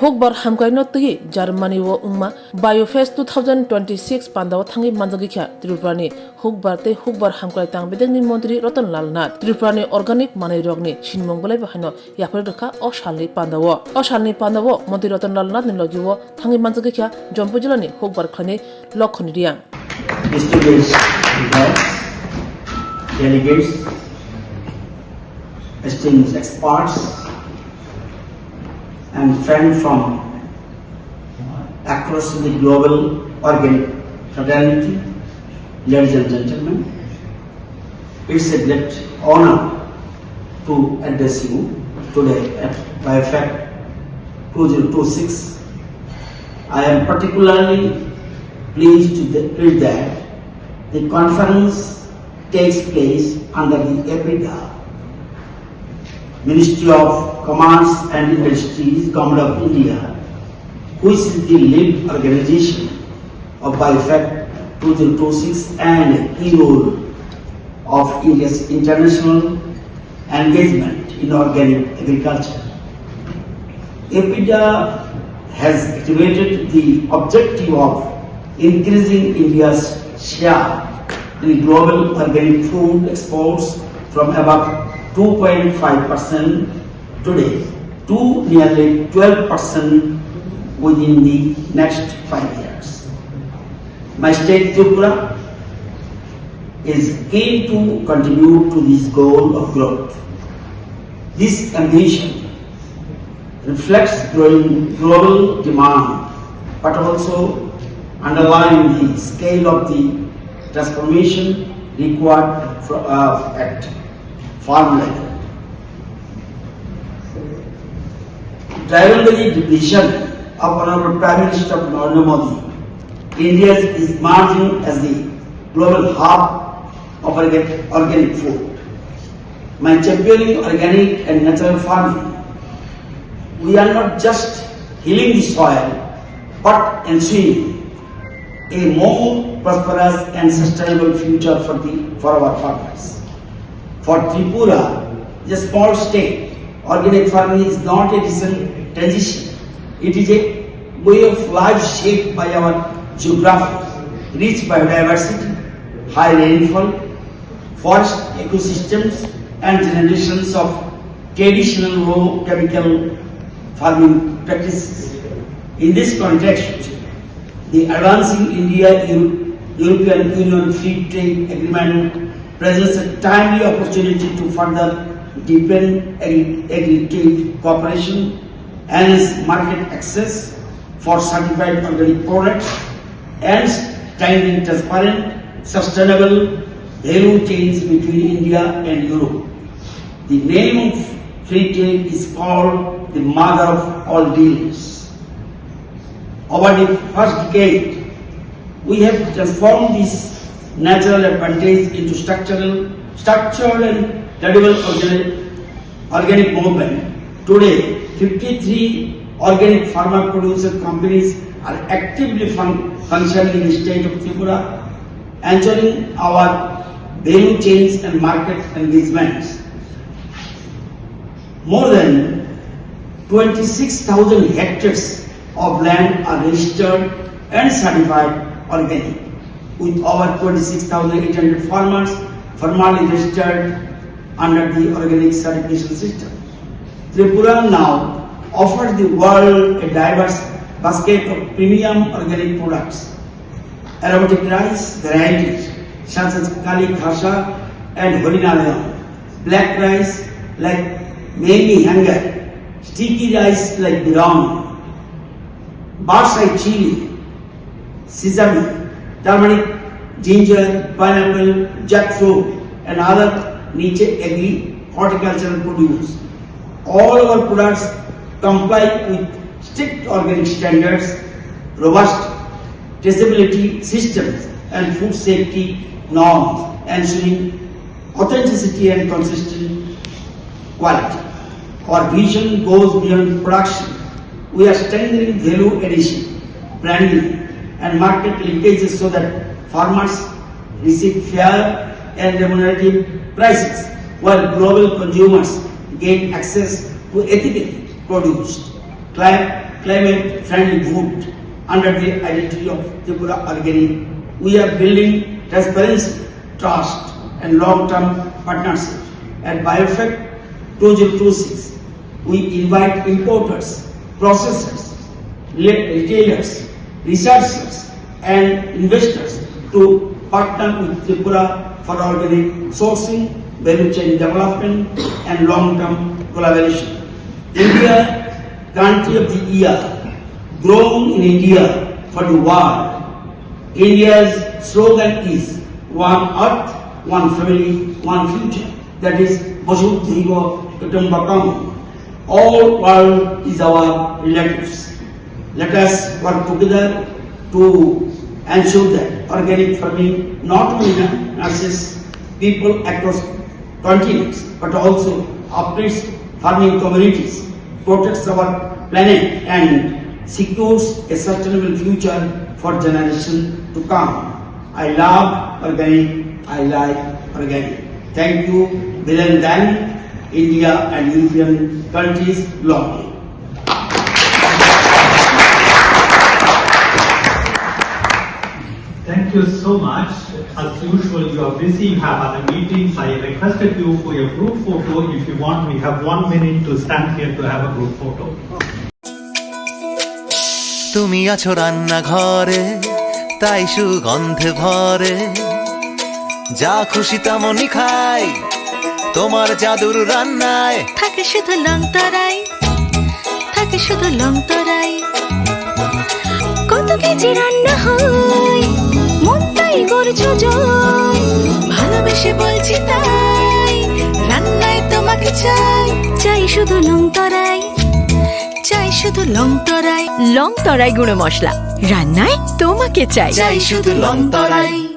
Hukbar hamkaino tigi Germany wo ungma Biofest 2026 pandaw thangi manjagi kya Tripurani Hukbar te Hukbar hamkai tang bedengni Mantri Ratan Lal Nath Tripurani organic manai rogni shinmonggolai bahano yapre rakha o shalni pandawo Mantri Ratan Lal Nath ni logiwo thangi manjagi kya Jompu jilani Hukbar khani lokhoni riang distinguished guests, delegates, esteemed experts, and friends from across the global organic fraternity, ladies and gentlemen, it's a great honor to address you today at Biofest 2026. I am particularly pleased to read that the conference takes place under the EPIDA, Ministry of Commerce and Industries, Government of India, which is the lead organization of Biofest 2026 and a key role of India's international engagement in organic agriculture. EPIDA has activated the objective of increasing India's share in global organic food exports from about 2.5% today to nearly 12% within the next 5 years. My state Tripura is keen to contribute to this goal of growth. This ambition reflects growing global demand, but also underline the scale of the transformation required at farm level. Driven by the vision of Honorable Prime Minister Narendra Modi, India is emerging as the global hub of organic food. By championing organic and natural farming, we are not just healing the soil, but ensuring a more prosperous and sustainable future for our farmers. For Tripura, a small state, organic farming is not a recent transition. It is a way of life shaped by our geography, rich biodiversity, high rainfall, forest ecosystems, and generations of traditional low chemical farming practices. In this context, the advancing India-European Union Free Trade Agreement presents a timely opportunity to further deepen agri-trade cooperation and market access for certified organic products and strengthening transparent, sustainable value chains between India and Europe. The name of free trade is called the mother of all deals. Over the first decade, we have transformed this natural advantage into structured and credible organic movement. Today, 53 organic farmer producer companies are actively functioning in the state of Tripura, ensuring our value chains and market engagements. More than 26,000 hectares of land are registered and certified organic, with over 26,800 farmers formally registered under the organic certification system. Tripura now offers the world a diverse basket of premium organic products. Aromatic rice varieties such as Kali Khasa and Horinarayan, black rice like Memi Hangar, sticky rice like Birong, Barsai chili, sesame, turmeric, ginger, pineapple, jackfruit, and other niche agri horticultural produce. All our products comply with strict organic standards, robust traceability systems, and food safety norms, ensuring authenticity and consistent quality. Our vision goes beyond production. We are strengthening value addition, branding, and market linkages so that farmers receive fair and remunerative prices, while global consumers gain access to ethically produced, climate-friendly food under the identity of Tripura Organic. We are building transparency, trust, and long-term partnership. At Biofect 2026, we invite importers, processors, retailers, researchers, and investors to partner with Tripura for organic sourcing, value chain development, and long-term collaboration. India, country of the year, grown in India for the world. India's slogan is one earth, one family, one future. That is Vasudhaiva Kutumbakam. All world is our relatives. Let us work together to ensure that organic farming not only nurtures people across continents but also uplifts farming communities, protects our planet and secures a sustainable future for generations to come. I love organic, I like organic. Thank you, Bill Dan, India and European countries globally. Thank you so much. As usual, you are busy, you have other meetings. I requested you for your group photo. If you want, we have 1 minute to stand here to have a group photo. তুমি আছো রান্না ঘরে তাই সুগন্ধে ভরে যা খুশি তেমনই খাই তোমার জাদুর রান্নায় থাকে শুধু লং তরাই থাকে শুধু লং তরাই কত কেজি রান্না হয় মন তাই করছো জয় ভালোবেসে বলছি তাই রান্নায় তোমাকে চাই চাই শুধু লং তরাই চাই শুধু লং তরাই গুঁড়ো মশলা রান্নায় তোমাকে চাই চাই শুধু লং তরাই।